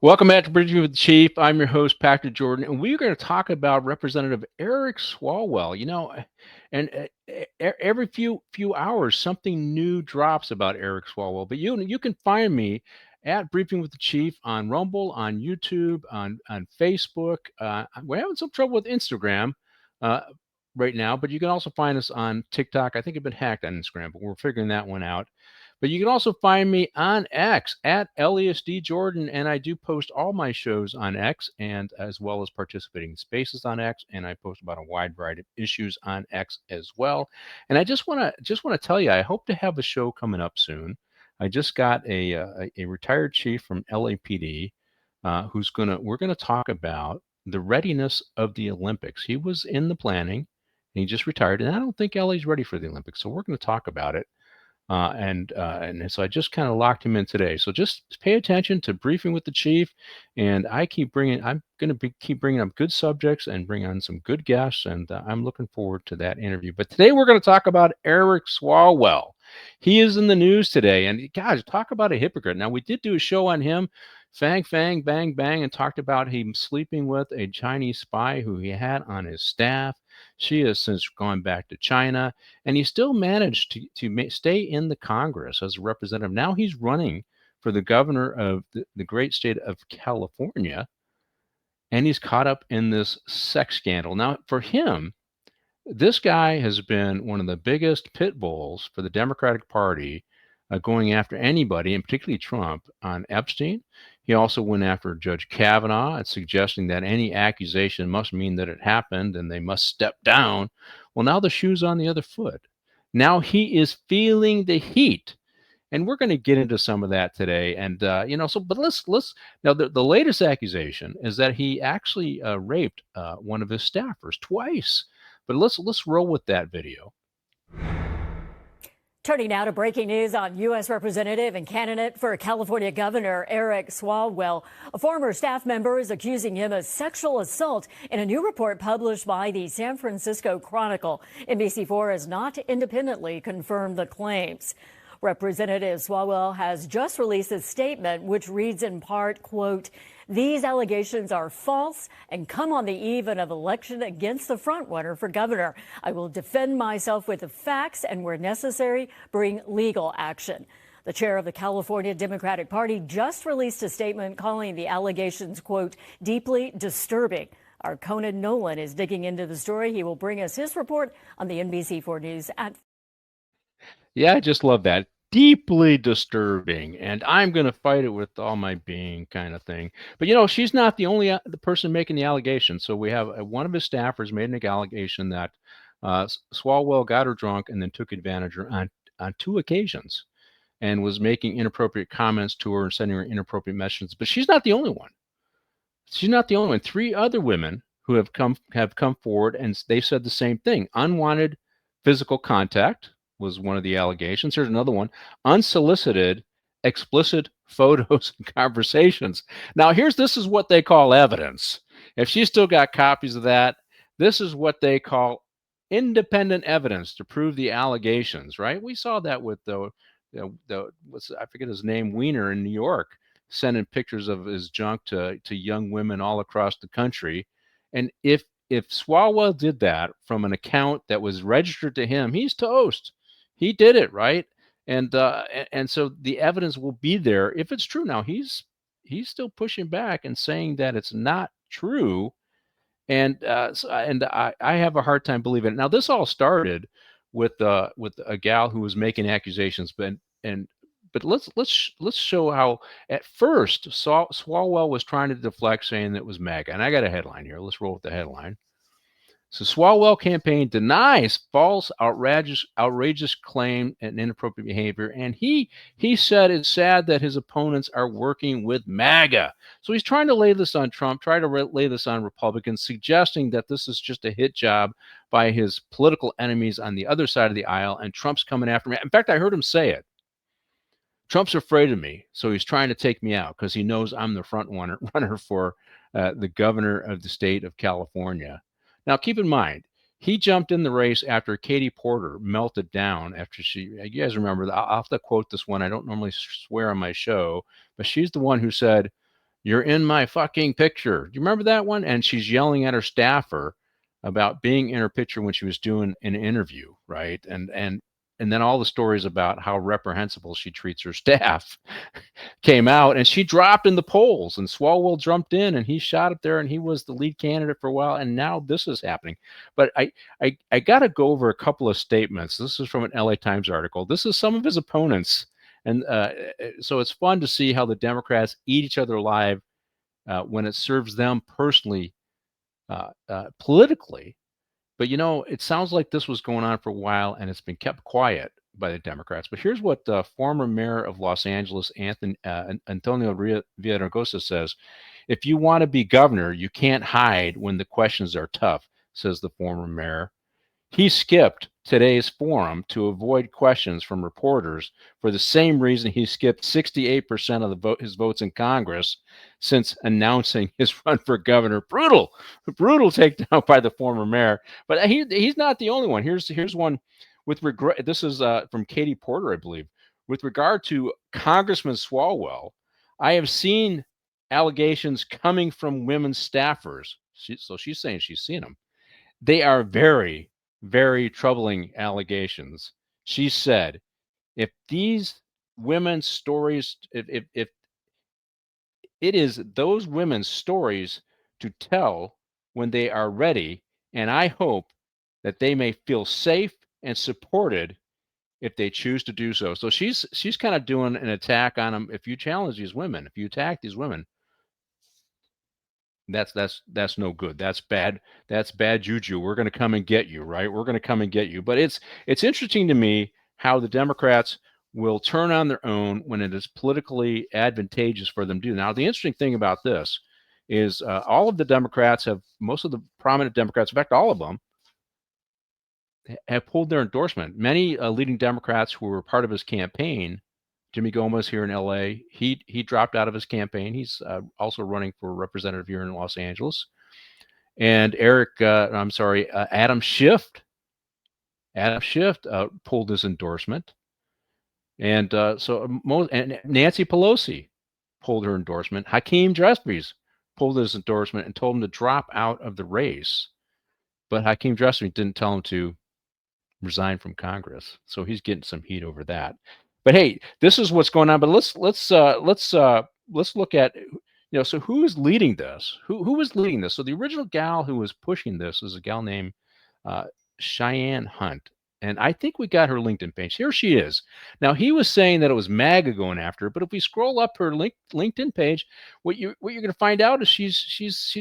Welcome back to Bridging with the Chief. I'm your host, Patrick Jordan, and we're going to talk about Representative Eric Swalwell. You know, and every few hours, something new drops about Eric Swalwell. But you can find me at Briefing with the Chief on Rumble, on YouTube, on Facebook. We're having some trouble with Instagram right now, but you can also find us on TikTok. I think it's been hacked on Instagram, but we're figuring that one out. But you can also find me on X at LESD Jordan, and I do post all my shows on X, and as well as participating in spaces on X, and I post about a wide variety of issues on X as well. And I just want to tell you, I hope to have a show coming up soon. I just got a retired chief from LAPD we're gonna talk about the readiness of the Olympics. He was in the planning, and he just retired, and I don't think LA's ready for the Olympics, so we're going to talk about it. And so I just kind of locked him in today. So just pay attention to Briefing with the Chief, and I'm going to keep bringing up good subjects and bring on some good guests, and I'm looking forward to that interview. But today we're going to talk about Eric Swalwell. He is in the news today, and guys, talk about a hypocrite. Now, we did do a show on him, Fang, Fang, Bang, Bang, and talked about him sleeping with a Chinese spy who he had on his staff. She has since gone back to China, and he still managed to stay in the Congress as a representative. Now he's running for the governor of the great state of California, and he's caught up in this sex scandal. Now, for him, this guy has been one of the biggest pit bulls for the Democratic Party, going after anybody, and particularly Trump, on Epstein. He also went after Judge Kavanaugh and suggesting that any accusation must mean that it happened and they must step down. Well, now the shoe's on the other foot. Now he is feeling the heat. And we're going to get into some of that today. And, but let's now the latest accusation is that he actually raped one of his staffers twice. But let's roll with that video. Turning now to breaking news on U.S. Representative and candidate for California Governor Eric Swalwell. A former staff member is accusing him of sexual assault in a new report published by the San Francisco Chronicle. NBC4 has not independently confirmed the claims. Representative Swalwell has just released a statement which reads in part, quote, "These allegations are false and come on the eve of an election against the frontrunner for governor. I will defend myself with the facts and, where necessary, bring legal action." The chair of the California Democratic Party just released a statement calling the allegations, quote, "deeply disturbing." Our Conan Nolan is digging into the story. He will bring us his report on the NBC4 News at. Yeah, I just love that. Deeply disturbing, and I'm going to fight it with all my being, kind of thing. But she's not the only the person making the allegation. So we have one of his staffers made an allegation that Swalwell got her drunk and then took advantage of her on 2 occasions, and was making inappropriate comments to her and sending her inappropriate messages. But she's not the only one. She's not the only one. 3 other women who have come forward, and they said the same thing. Unwanted physical contact was one of the allegations. Here's another one: unsolicited, explicit photos and conversations. Now, this is what they call evidence. If she's still got copies of that, this is what they call independent evidence to prove the allegations, right? We saw that with I forget his name, Wiener in New York, sending pictures of his junk to young women all across the country. And if Swalwell did that from an account that was registered to him, he's toast. He did it, right? And so the evidence will be there if it's true. Now he's still pushing back and saying that it's not true, and I have a hard time believing it. Now this all started with a gal who was making accusations, but let's show how at first Swalwell was trying to deflect, saying that it was MAGA. And I got a headline here. Let's roll with the headline. So Swalwell campaign denies false, outrageous claim and inappropriate behavior. And he said it's sad that his opponents are working with MAGA. So he's trying to lay this on Trump, try to lay this on Republicans, suggesting that this is just a hit job by his political enemies on the other side of the aisle, and Trump's coming after me. In fact, I heard him say it. Trump's afraid of me, so he's trying to take me out because he knows I'm the front runner for the governor of the state of California. Now, keep in mind, he jumped in the race after Katie Porter melted down after you guys remember, I'll have to quote this one. I don't normally swear on my show, but she's the one who said, "You're in my fucking picture." Do you remember that one? And she's yelling at her staffer about being in her picture when she was doing an interview, right? And then all the stories about how reprehensible she treats her staff came out, and she dropped in the polls, and Swalwell jumped in, and he shot up there, and he was the lead candidate for a while, and now this is happening. But I got to go over a couple of statements. This is from an LA Times article. This is some of his opponents, and so it's fun to see how the Democrats eat each other alive when it serves them personally, politically. But it sounds like this was going on for a while, and it's been kept quiet by the Democrats. But here's what former mayor of Los Angeles, Antonio Villaraigosa, says: "If you want to be governor, you can't hide when the questions are tough," says the former mayor. He skipped today's forum to avoid questions from reporters for the same reason he skipped 68% of his votes in Congress since announcing his run for governor. Brutal takedown by the former mayor. But he's not the only one. Here's one with regret. This is from Katie Porter, I believe. With regard to Congressman Swalwell, "I have seen allegations coming from women staffers." So she's saying she's seen them. "They are very, very troubling allegations." She said, "If these women's stories, if it is those women's stories to tell when they are ready, and I hope that they may feel safe and supported if they choose to do so." So she's kind of doing an attack on them. If you challenge these women, if you attack these women, that's no good. That's bad. That's bad juju. We're going to come and get you, right? We're going to come and get you. But it's interesting to me how the Democrats will turn on their own when it is politically advantageous for them to do. Now, the interesting thing about this is all of the Democrats most of the prominent Democrats, in fact, all of them, have pulled their endorsement. Many leading Democrats who were part of his campaign, Jimmy Gomez here in LA, he dropped out of his campaign. He's also running for representative here in Los Angeles. And Adam Schiff pulled his endorsement. And and Nancy Pelosi pulled her endorsement. Hakeem Jeffries pulled his endorsement and told him to drop out of the race. But Hakeem Jeffries didn't tell him to resign from Congress, so he's getting some heat over that. But hey, this is what's going on. But let's look at so who is leading this? Who is leading this? So the original gal who was pushing this is a gal named uh, Cheyenne Hunt, and I think we got her LinkedIn page. Here she is. Now he was saying that it was MAGA going after her, but if we scroll up her LinkedIn page, what you're going to find out is she's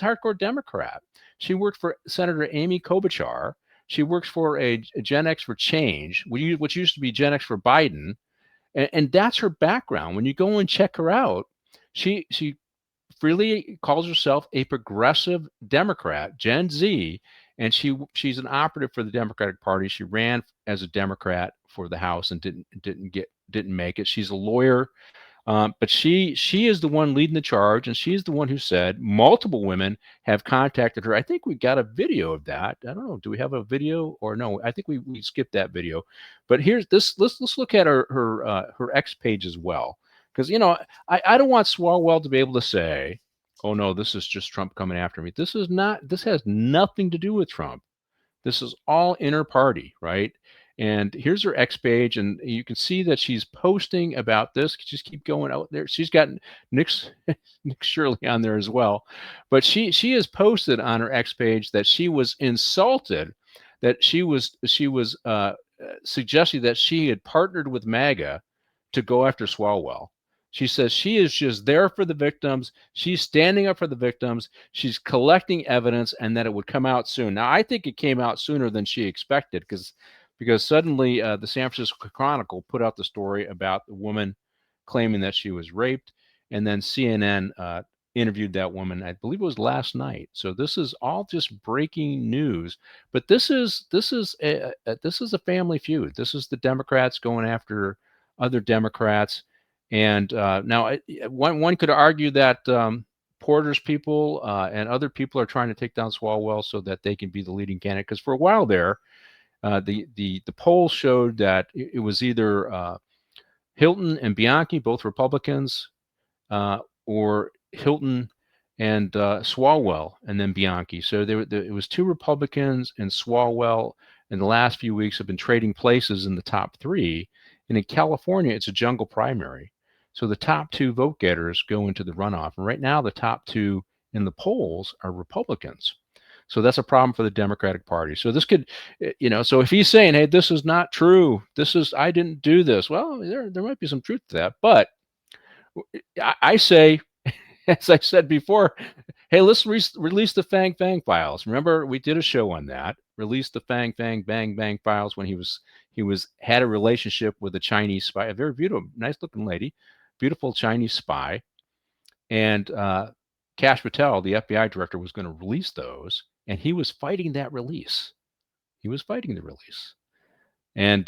a hardcore Democrat. She worked for Senator Amy Klobuchar. She works for a Gen X for Change, which used to be Gen X for Biden, and that's her background. When you go and check her out, she freely calls herself a progressive Democrat, Gen Z, and she's an operative for the Democratic Party. She ran as a Democrat for the House and didn't make it. She's a lawyer. But she is the one leading the charge, and she's the one who said multiple women have contacted her. I think we got a video of that. I don't know. Do we have a video or no? I think we skipped that video. But here's this. Let's look at her X page as well, because I don't want Swalwell to be able to say, "Oh no, this is just Trump coming after me." This is not. This has nothing to do with Trump. This is all inner party, right? And here's her X page, and you can see that she's posting about this. Just keep going out there. She's got Nick Shirley on there as well, but she has posted on her X page that she was insulted, that she was suggesting that she had partnered with MAGA to go after Swalwell. She says she is just there for the victims. She's standing up for the victims. She's collecting evidence, and that it would come out soon. Now, I think it came out sooner than she expected because suddenly the San Francisco Chronicle put out the story about the woman claiming that she was raped, and then CNN interviewed that woman. I believe it was last night. So this is all just breaking news. But this is a family feud. This is the Democrats going after other Democrats. And now one could argue that Porter's people and other people are trying to take down Swalwell so that they can be the leading candidate. Because for a while there, the polls showed that it was either Hilton and Bianchi, both Republicans, or Hilton and Swalwell, and then Bianchi. So it was two Republicans, and Swalwell in the last few weeks have been trading places in the top three. And in California, it's a jungle primary. So the top two vote getters go into the runoff. And right now, the top two in the polls are Republicans. So that's a problem for the Democratic Party. So this could, so if he's saying, hey, this is not true, I didn't do this. Well, there might be some truth to that. But I say, as I said before, hey, let's release the Fang Fang files. Remember, we did a show on that. Release the Fang Fang Bang Bang files when he had a relationship with a Chinese spy, a very beautiful, nice looking lady, beautiful Chinese spy, and Kash Patel, the FBI director, was going to release those, and he was fighting that release. He was fighting the release. And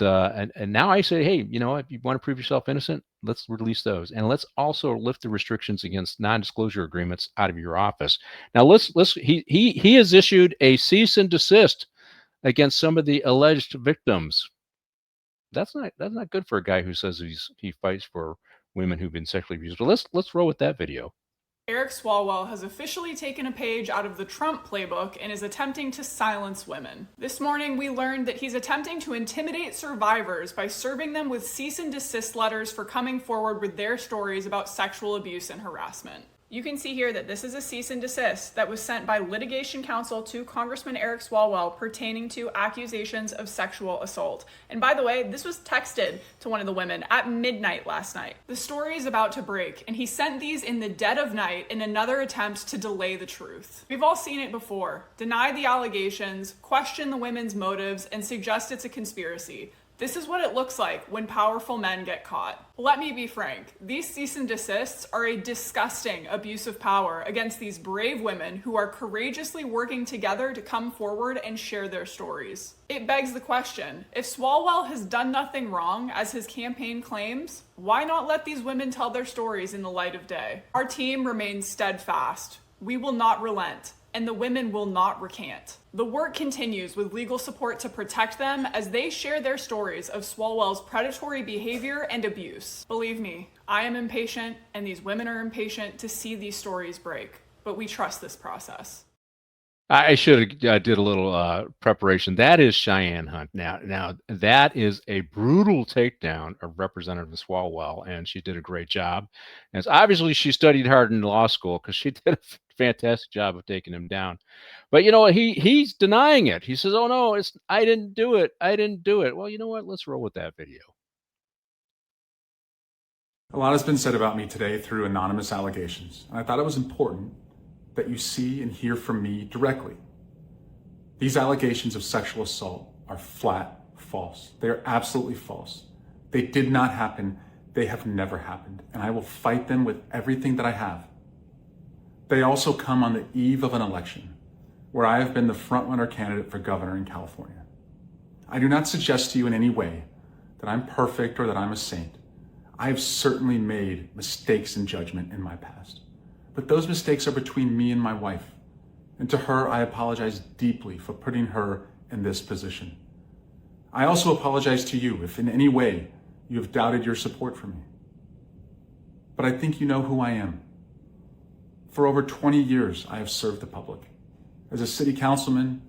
now I say, hey, if you want to prove yourself innocent, let's release those, and let's also lift the restrictions against non-disclosure agreements out of your office. Now he has issued a cease and desist against some of the alleged victims. That's not good for a guy who says he fights for women who've been sexually abused. But let's roll with that video. Eric Swalwell has officially taken a page out of the Trump playbook and is attempting to silence women. This morning, we learned that he's attempting to intimidate survivors by serving them with cease and desist letters for coming forward with their stories about sexual abuse and harassment. You can see here that this is a cease and desist that was sent by litigation counsel to Congressman Eric Swalwell pertaining to accusations of sexual assault. And by the way, this was texted to one of the women at midnight last night. The story is about to break, and he sent these in the dead of night in another attempt to delay the truth. We've all seen it before. Deny the allegations, question the women's motives, and suggest it's a conspiracy. This is what it looks like when powerful men get caught. Let me be frank, these cease and desists are a disgusting abuse of power against these brave women who are courageously working together to come forward and share their stories. It begs the question, if Swalwell has done nothing wrong, as his campaign claims, why not let these women tell their stories in the light of day? Our team remains steadfast. We will not relent, and the women will not recant. The work continues with legal support to protect them as they share their stories of Swalwell's predatory behavior and abuse. Believe me, I am impatient, and these women are impatient to see these stories break, but we trust this process. I should have did a little preparation. That is Cheyenne Hunt. Now that is a brutal takedown of Representative Swalwell, and she did a great job. And obviously she studied hard in law school because she did a fantastic job of taking him down. But he's denying it. He says, "Oh no, I didn't do it. I didn't do it." Well, you know what? Let's roll with that video. A lot has been said about me today through anonymous allegations, and I thought it was important that you see and hear from me directly. These allegations of sexual assault are flat false. They are absolutely false. They did not happen. They have never happened, and I will fight them with everything that I have. They also come on the eve of an election where I have been the frontrunner candidate for governor in California. I do not suggest to you in any way that I'm perfect or that I'm a saint. I have certainly made mistakes in judgment in my past. But those mistakes are between me and my wife. And to her, I apologize deeply for putting her in this position. I also apologize to you if in any way you have doubted your support for me. But I think you know who I am. For over 20 years, I have served the public. As a city councilman,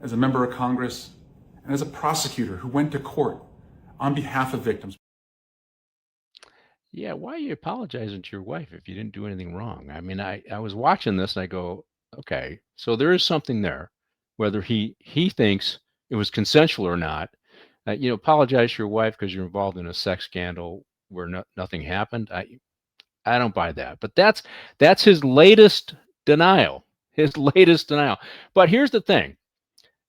as a member of Congress, and as a prosecutor who went to court on behalf of victims. Yeah, why are you apologizing to your wife if you didn't do anything wrong? I mean, I was watching this and I go, okay, so there is something there, whether he thinks it was consensual or not. Apologize to your wife because you're involved in a sex scandal where nothing happened. I don't buy that. But that's his latest denial. His latest denial. But here's the thing.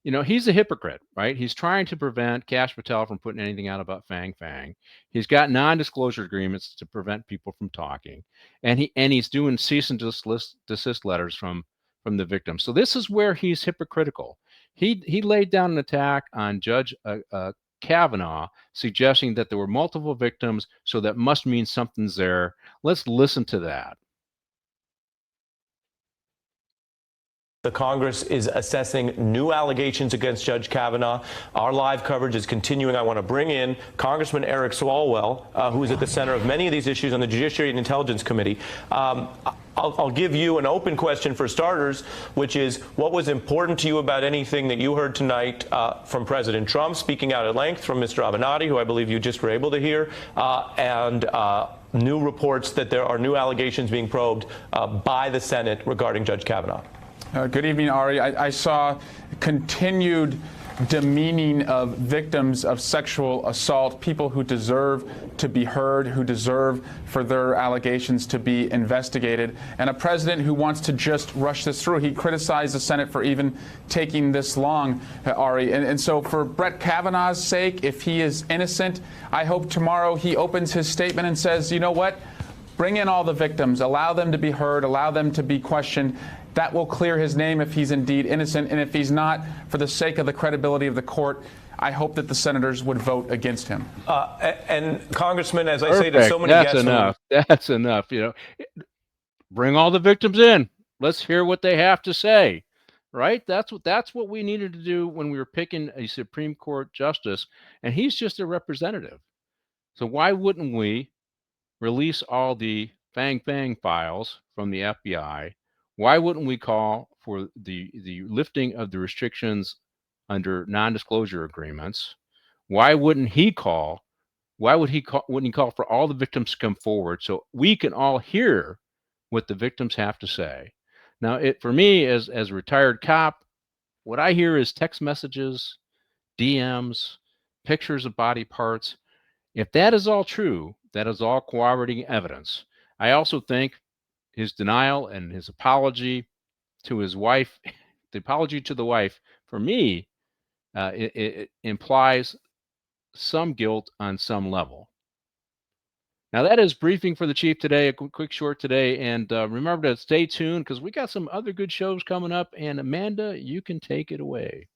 He's a hypocrite, right? He's trying to prevent Kash Patel from putting anything out about Fang Fang. He's got non-disclosure agreements to prevent people from talking, and he's doing cease and desist letters from the victim. So this is where he's hypocritical. He laid down an attack on Judge Kavanaugh, suggesting that there were multiple victims, so that must mean something's there. Let's listen to that. The Congress is assessing new allegations against Judge Kavanaugh. Our live coverage is continuing. I want to bring in Congressman Eric Swalwell, who is at the center of many of these issues on the Judiciary and Intelligence Committee. I'll give you an open question for starters, which is, what was important to you about anything that you heard tonight from President Trump, speaking out at length, from Mr. Avenatti, who I believe you just were able to hear, and new reports that there are new allegations being probed by the Senate regarding Judge Kavanaugh? Good evening, Ari. I saw continued demeaning of victims of sexual assault, people who deserve to be heard, who deserve for their allegations to be investigated, and a president who wants to just rush this through. He criticized the Senate for even taking this long, Ari. And so for Brett Kavanaugh's sake, if he is innocent, I hope tomorrow he opens his statement and says, you know what, bring in all the victims, allow them to be heard, allow them to be questioned. That will clear his name if he's indeed innocent. And if he's not, for the sake of the credibility of the court, I hope that the senators would vote against him. And Congressman, as I Perfect. say to so many That's guests, enough. That's enough. You know, bring all the victims in. Let's hear what they have to say. Right? That's what we needed to do when we were picking a Supreme Court justice, and he's just a representative. So why wouldn't we release all the Fang files from the FBI? Why wouldn't we call for the lifting of the restrictions under non-disclosure agreements? Why wouldn't he call? Wouldn't he call for all the victims to come forward so we can all hear what the victims have to say? Now, for me, as a retired cop, what I hear is text messages, DMs, pictures of body parts. If that is all true, that is all corroborating evidence. I also think his denial and his apology to his wife, the apology to the wife, for me, it implies some guilt on some level. Now, that is briefing for the chief today, a quick short today. And remember to stay tuned, because we got some other good shows coming up. And Amanda, you can take it away.